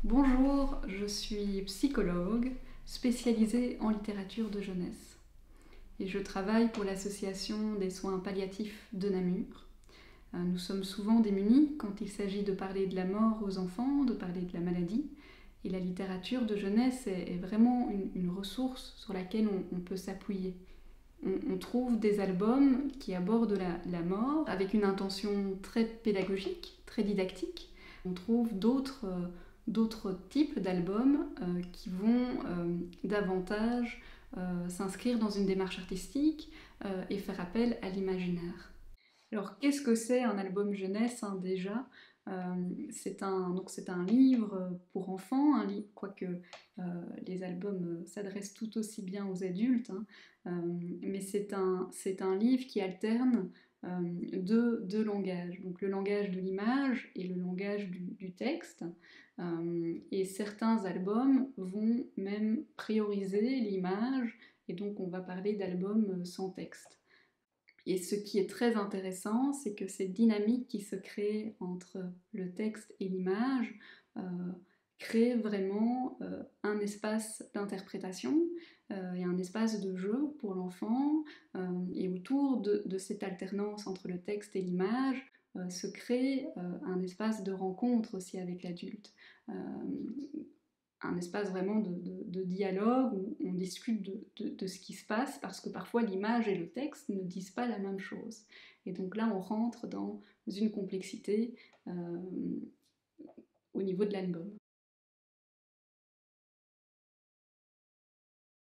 Bonjour, je suis psychologue spécialisée en littérature de jeunesse et je travaille pour l'association des soins palliatifs de Namur. Nous sommes souvent démunis quand il s'agit de parler de la mort aux enfants, de parler de la maladie, et la littérature de jeunesse est vraiment une ressource sur laquelle on peut s'appuyer. On trouve des albums qui abordent la mort avec une intention très pédagogique, très didactique. On trouve d'autres types d'albums qui vont davantage s'inscrire dans une démarche artistique et faire appel à l'imaginaire. Alors, qu'est-ce que c'est un album jeunesse déjà? C'est un livre pour enfants, quoique les albums s'adressent tout aussi bien aux adultes, mais c'est un livre qui alterne deux langages, donc le langage de l'image et le langage du texte. Et certains albums vont même prioriser l'image, et donc on va parler d'albums sans texte. Et ce qui est très intéressant, c'est que cette dynamique qui se crée entre le texte et l'image crée vraiment un espace d'interprétation et un espace de jeu pour l'enfant. Et autour de cette alternance entre le texte et l'image se crée un espace de rencontre aussi avec l'adulte. Un espace vraiment de dialogue où on discute de ce qui se passe, parce que parfois l'image et le texte ne disent pas la même chose. Et donc là, on rentre dans une complexité au niveau de l'album.